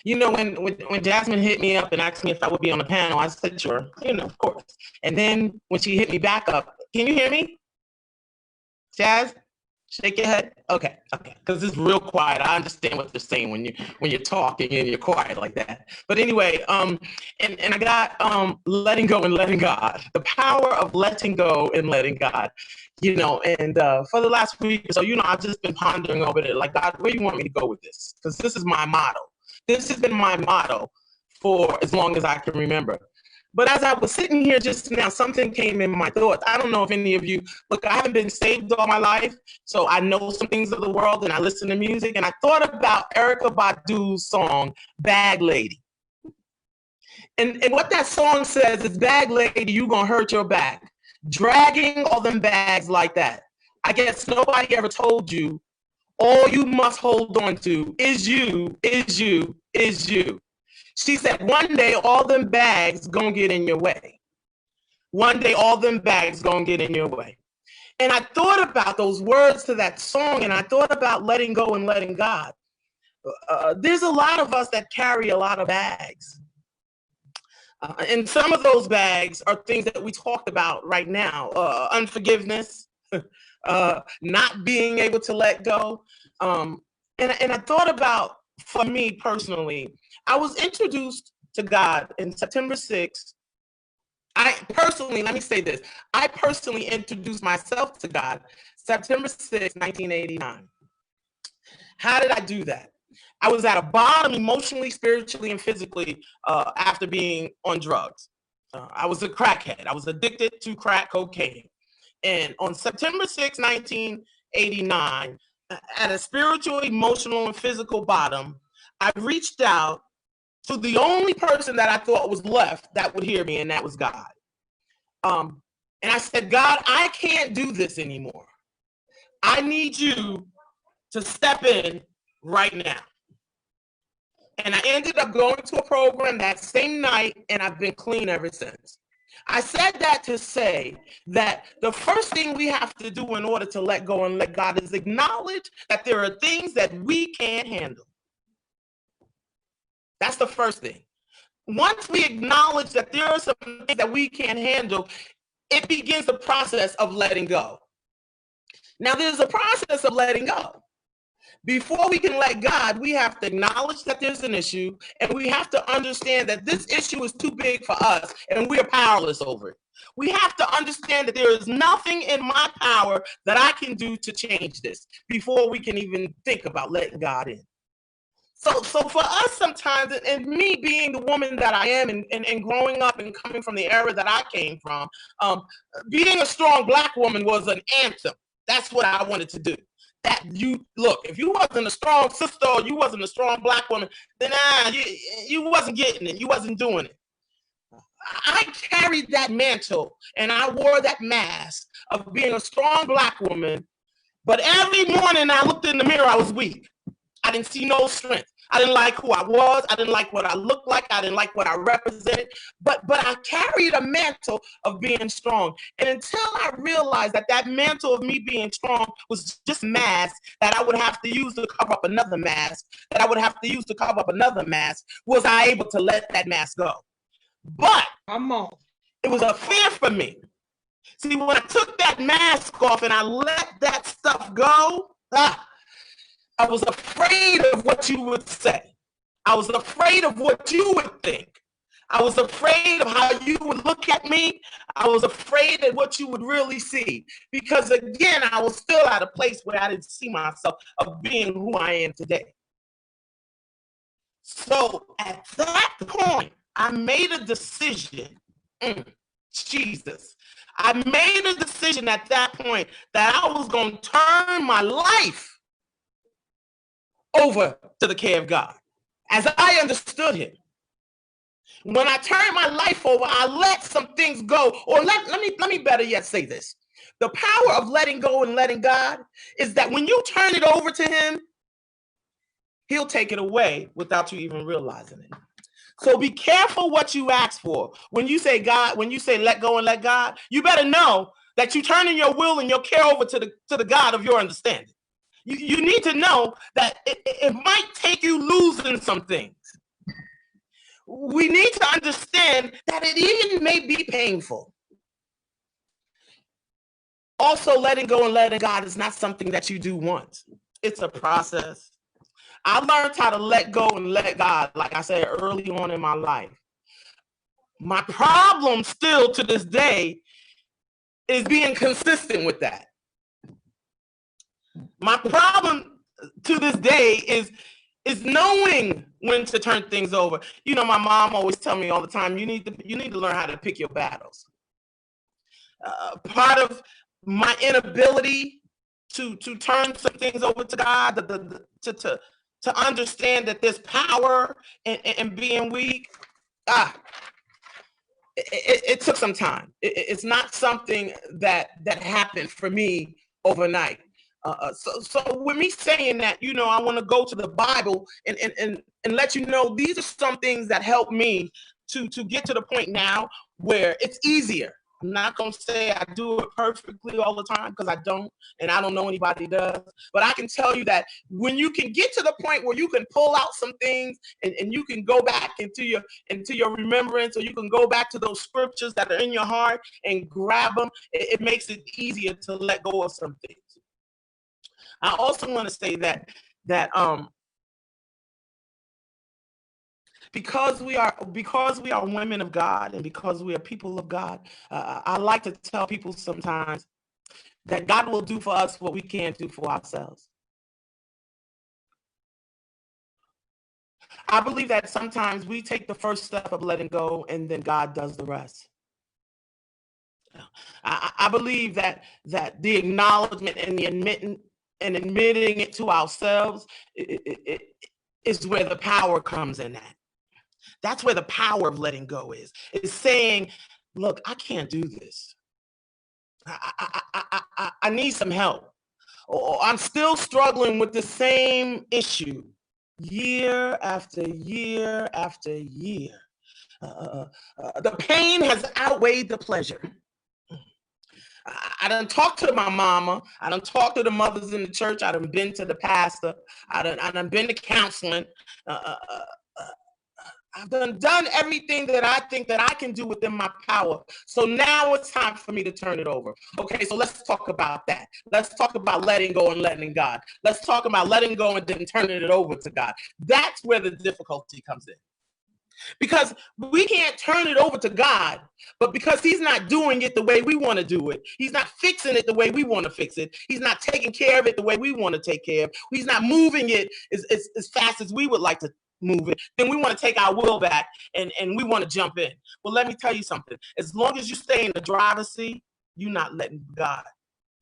When Jasmine hit me up and asked me if I would be on the panel, I said, sure, of course. And then when she hit me back up, can you hear me? Jazz? Shake your head. Okay. Because it's real quiet. I understand what they're saying when you're talking and you're quiet like that. But anyway, and I got letting go and letting God. The power of letting go and letting God. And for the last week or so, I've just been pondering over it. Like, God, where do you want me to go with this? Because this is my motto. This has been my motto for as long as I can remember. But as I was sitting here just now, something came in my thoughts. I don't know if any of you, look, I haven't been saved all my life, so I know some things of the world and I listen to music. And I thought about Erykah Badu's song, Bag Lady. And what that song says is, bag lady, you gonna hurt your back. Dragging all them bags like that. I guess nobody ever told you all you must hold on to is you, is you, is you. She said, one day all them bags gonna get in your way. One day all them bags gonna get in your way. And I thought about those words to that song, and I thought about letting go and letting God. There's a lot of us that carry a lot of bags. And some of those bags are things that we talked about right now. Unforgiveness, not being able to let go. And I thought about, for me personally, I was introduced to God in September 6th. Let me say this. I personally introduced myself to God September 6th, 1989. How did I do that? I was at a bottom emotionally, spiritually, and physically after being on drugs. I was a crackhead. I was addicted to crack cocaine. And on September 6, 1989, at a spiritual, emotional, and physical bottom, I reached out to the only person that I thought was left that would hear me, and that was God. And I said, God, I can't do this anymore. I need you to step in right now. And I ended up going to a program that same night, and I've been clean ever since. I said that to say that the first thing we have to do in order to let go and let God is acknowledge that there are things that we can't handle. That's the first thing. Once we acknowledge that there are some things that we can't handle, it begins the process of letting go. Now, there's a process of letting go. Before we can let God, we have to acknowledge that there's an issue, and we have to understand that this issue is too big for us, and we're powerless over it. We have to understand that there is nothing in my power that I can do to change this before we can even think about letting God in. So for us sometimes, and me being the woman that I am and growing up and coming from the era that I came from, being a strong Black woman was an anthem. That's what I wanted to do. That if you wasn't a strong sister or you wasn't a strong Black woman, then you wasn't getting it. You wasn't doing it. I carried that mantle and I wore that mask of being a strong Black woman. But every morning I looked in the mirror, I was weak. I didn't see no strength. I didn't like who I was. I didn't like what I looked like. I didn't like what I represented. But I carried a mantle of being strong. And until I realized that that mantle of me being strong was just a mask that I would have to use to cover up another mask, that I would have to use to cover up another mask, was I able to let that mask go. But it was a fear for me. See, when I took that mask off and I let that stuff go, I was afraid of what you would say. I was afraid of what you would think. I was afraid of how you would look at me. I was afraid of what you would really see. Because again, I was still at a place where I didn't see myself of being who I am today. So at that point, I made a decision. Jesus. I made a decision at that point that I was going to turn my life over to the care of God, as I understood him. When I turned my life over, I let some things go. Or let me better yet say this. The power of letting go and letting God is that when you turn it over to him, he'll take it away without you even realizing it. So be careful what you ask for. When you say God, when you say let go and let God, you better know that you're turning your will and your care over to the God of your understanding. You need to know that it might take you losing some things. we need to understand that it even may be painful. Also, letting go and letting God is not something that you do once. It's a process. I learned how to let go and let God, like I said, early on in my life. My problem still to this day is being consistent with that. My problem to this day is knowing when to turn things over. You know, my mom always tell me all the time, you need to learn how to pick your battles. Part of my inability to turn some things over to God, to understand that there's power in being weak. It took some time. It's not something that happened for me overnight. So with me saying that, you know, I want to go to the Bible and let you know these are some things that help me to get to the point now where it's easier. I'm not going to say I do it perfectly all the time, because I don't, and I don't know anybody does. But I can tell you that when you can get to the point where you can pull out some things and you can go back into your remembrance, or you can go back to those scriptures that are in your heart and grab them, it makes it easier to let go of some things. I also want to say that because we are women of God, and because we are people of God, I like to tell people sometimes that God will do for us what we can't do for ourselves. I believe that sometimes we take the first step of letting go, and then God does the rest. I believe that the acknowledgement and the admitting it to ourselves is where the power comes in at. That's where the power of letting go is saying, look, I can't do this. I need some help. Or I'm still struggling with the same issue year after year after year. The pain has outweighed the pleasure. I done talked to my mama. I done talked to the mothers in the church. I done been to the pastor. I done been to counseling. I've done everything that I think that I can do within my power. So now it's time for me to turn it over. Okay, so let's talk about that. Let's talk about letting go and letting God. Let's talk about letting go and then turning it over to God. That's where the difficulty comes in. Because we can't turn it over to God, but because he's not doing it the way we want to do it, he's not fixing it the way we want to fix it, he's not taking care of it the way we want to take care of it, he's not moving it as fast as we would like to move it, then we want to take our will back and we want to jump in. Well, let me tell you something. As long as you stay in the driver's seat, you're not letting God.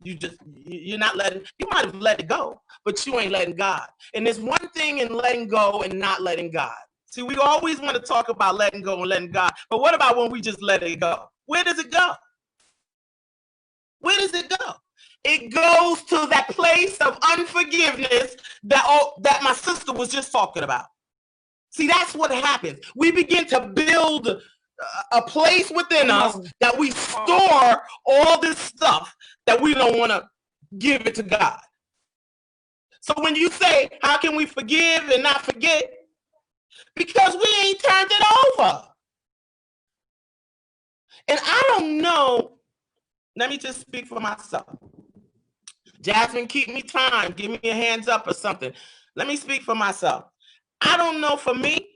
You're not letting, you might have let it go, but you ain't letting God. And there's one thing in letting go and not letting God. See, we always want to talk about letting go and letting God, but what about when we just let it go? Where does it go? Where does it go? It goes to that place of unforgiveness that my sister was just talking about. See, that's what happens. We begin to build a place within us that we store all this stuff that we don't want to give it to God. So when you say, how can we forgive and not forget? Because we ain't turned it over. And I don't know, let me just speak for myself. Jasmine, keep me time. Give me a hands up or something. Let me speak for myself. I don't know for me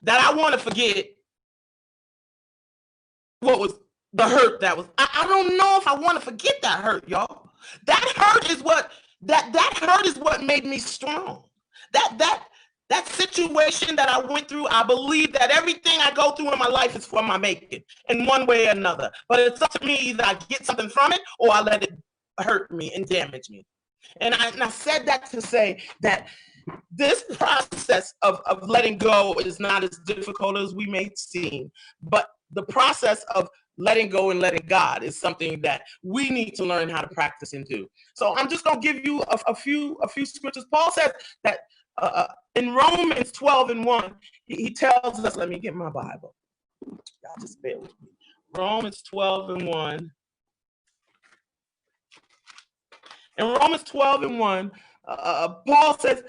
that I want to forget what was the hurt that was. I don't know if I want to forget that hurt, y'all. That hurt is what made me strong. That situation that I went through, I believe that everything I go through in my life is for my making in one way or another. But it's up to me, either I get something from it or I let it hurt me and damage me. And I said that to say that this process of letting go is not as difficult as we may seem, but the process of letting go and letting God is something that we need to learn how to practice and do. So I'm just going to give you a few scriptures. Paul says that in Romans 12:1, he tells us, let me get my Bible. Y'all just bear with me. Romans 12:1. In Romans 12:1, Paul says,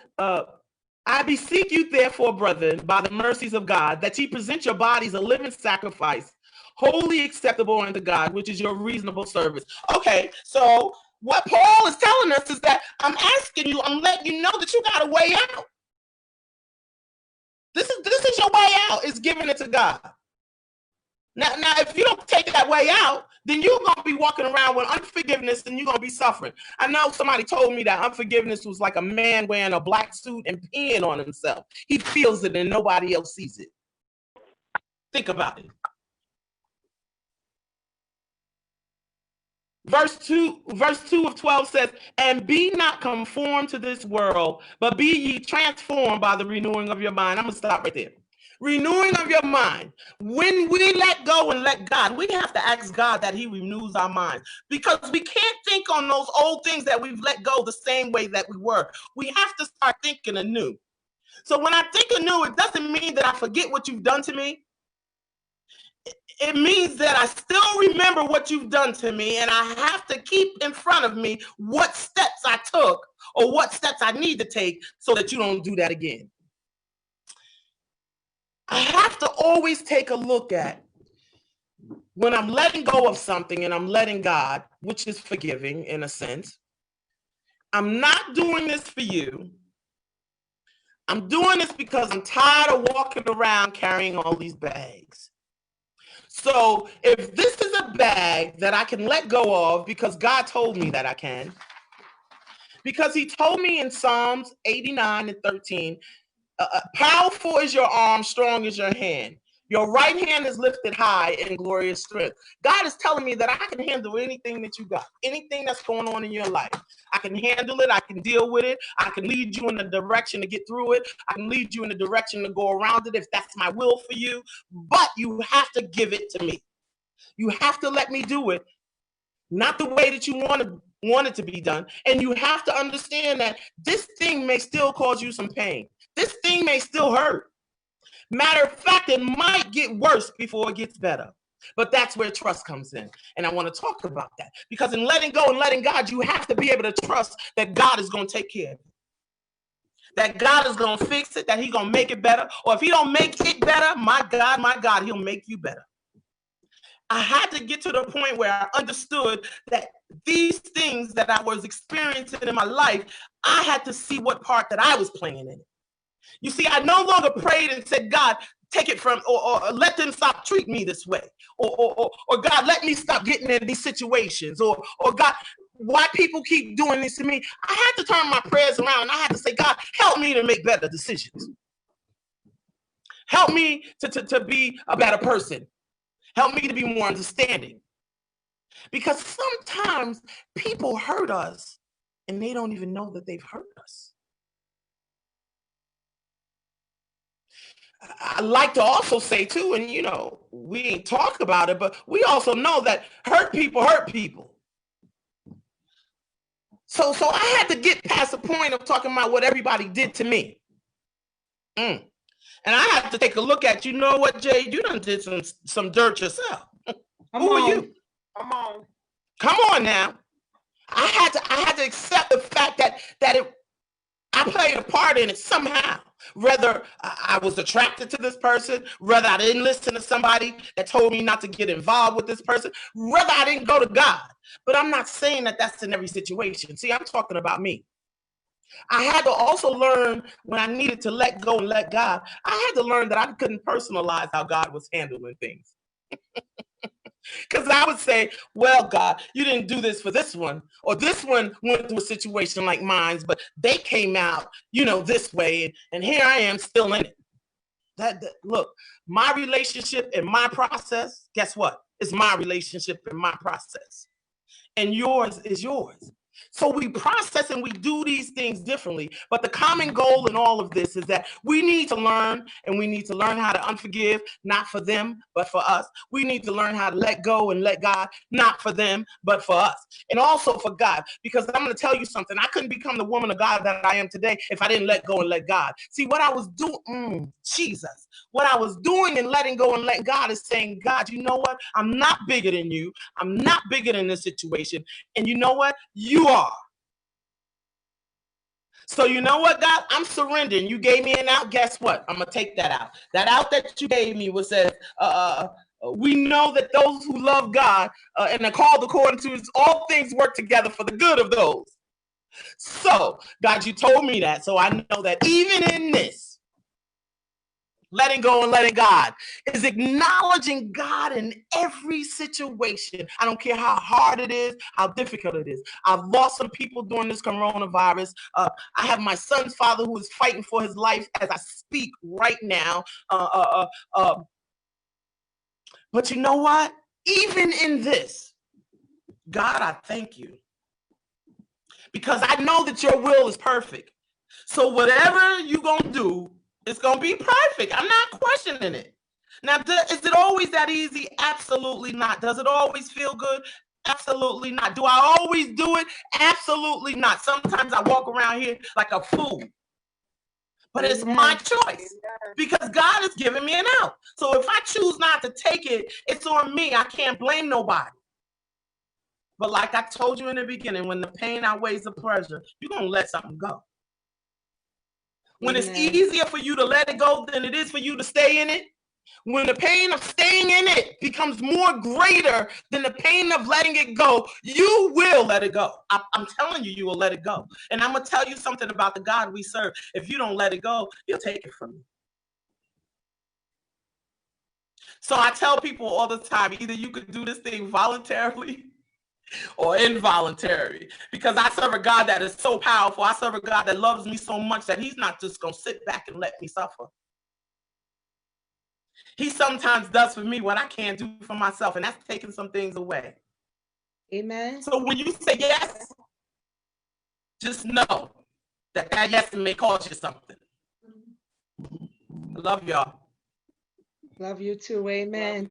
I beseech you, therefore, brethren, by the mercies of God, that ye present your bodies a living sacrifice, wholly acceptable unto God, which is your reasonable service. Okay, so what Paul is telling us is that I'm asking you, I'm letting you know that you got a way out. This is your way out, is giving it to God. Now, if you don't take that way out, then you're going to be walking around with unforgiveness and you're going to be suffering. I know somebody told me that unforgiveness was like a man wearing a black suit and peeing on himself. He feels it and nobody else sees it. Think about it. Verse 2 of 12 says, and be not conformed to this world, but be ye transformed by the renewing of your mind. I'm going to stop right there. Renewing of your mind. When we let go and let God, we have to ask God that he renews our minds, because we can't think on those old things that we've let go the same way that we were. We have to start thinking anew. So when I think anew, it doesn't mean that I forget what you've done to me. It means that I still remember what you've done to me, and I have to keep in front of me what steps I took or what steps I need to take so that you don't do that again. I have to always take a look at when I'm letting go of something and I'm letting God, which is forgiving in a sense. I'm not doing this for you. I'm doing this because I'm tired of walking around carrying all these bags. So if this is a bag that I can let go of because God told me that I can, because he told me in Psalms 89 and 13, powerful is your arm, strong is your hand. Your right hand is lifted high in glorious strength. God is telling me that I can handle anything that you got, anything that's going on in your life. I can handle it. I can deal with it. I can lead you in the direction to get through it. I can lead you in the direction to go around it if that's my will for you. But you have to give it to me. You have to let me do it, not the way that you want it to be done. And you have to understand that this thing may still cause you some pain. This thing may still hurt. Matter of fact, it might get worse before it gets better. But that's where trust comes in. And I want to talk about that. Because in letting go and letting God, you have to be able to trust that God is going to take care of it. That God is going to fix it, that he's going to make it better. Or if he don't make it better, my God, he'll make you better. I had to get to the point where I understood that these things that I was experiencing in my life, I had to see what part that I was playing in it. You see, I no longer prayed and said, God, take it from, or let them stop treating me this way. Or God, let me stop getting in these situations. Or God, why people keep doing this to me? I had to turn my prayers around and I had to say, God, help me to make better decisions. Help me to be a better person. Help me to be more understanding. Because sometimes people hurt us and they don't even know that they've hurt us. I like to also say too, and we ain't talk about it, but we also know that hurt people hurt people. So I had to get past the point of talking about what everybody did to me. And I have to take a look at, you know what, Jade, you done did some dirt yourself. Who are you? Come on now. I had to accept the fact that I played a part in it somehow. Whether I was attracted to this person, whether I didn't listen to somebody that told me not to get involved with this person, whether I didn't go to God. But I'm not saying that that's in every situation. See, I'm talking about me. I had to also learn when I needed to let go and let God. I had to learn that I couldn't personalize how God was handling things. Because I would say, well, God, you didn't do this for this one, or this one went through a situation like mine, but they came out, this way, and here I am still in it. Look, my relationship and my process, guess what? It's my relationship and my process. And yours is yours. So we process and we do these things differently. But the common goal in all of this is that we need to learn, and we need to learn how to unforgive, not for them, but for us. We need to learn how to let go and let God, not for them, but for us. And also for God, because I'm going to tell you something. I couldn't become the woman of God that I am today if I didn't let go and let God. See, what I was doing, Jesus, what I was doing and letting go and letting God is saying, God, you know what? I'm not bigger than you. I'm not bigger than this situation. And you know what? You are. So you know what, God? I'm surrendering. You gave me an out. Guess what? I'm going to take that out. That out that you gave me was says, we know that those who love God and are called according to his, all things work together for the good of those. So, God, you told me that. So I know that even in this, letting go and letting God is acknowledging God in every situation. I don't care how hard it is, how difficult it is. I've lost some people during this coronavirus. I have my son's father who is fighting for his life as I speak right now. But you know what? Even in this, God, I thank you. Because I know that your will is perfect. So whatever you're going to do, it's going to be perfect. I'm not questioning it. Now, is it always that easy? Absolutely not. Does it always feel good? Absolutely not. Do I always do it? Absolutely not. Sometimes I walk around here like a fool. But it's my choice because God has given me an out. So if I choose not to take it, it's on me. I can't blame nobody. But like I told you in the beginning, when the pain outweighs the pleasure, you're going to let something go. When it's easier for you to let it go than it is for you to stay in it, when the pain of staying in it becomes more greater than the pain of letting it go, you will let it go. I'm telling you, you will let it go. And I'm going to tell you something about the God we serve. If you don't let it go, he'll take it from you. So I tell people all the time, either you could do this thing voluntarily or involuntary, because I serve a God that is so powerful. I serve a God that loves me so much that he's not just going to sit back and let me suffer. He sometimes does for me what I can't do for myself, and that's taking some things away. Amen. So when you say yes, just know that that yes may cost you something. I love y'all. Love you too. Amen.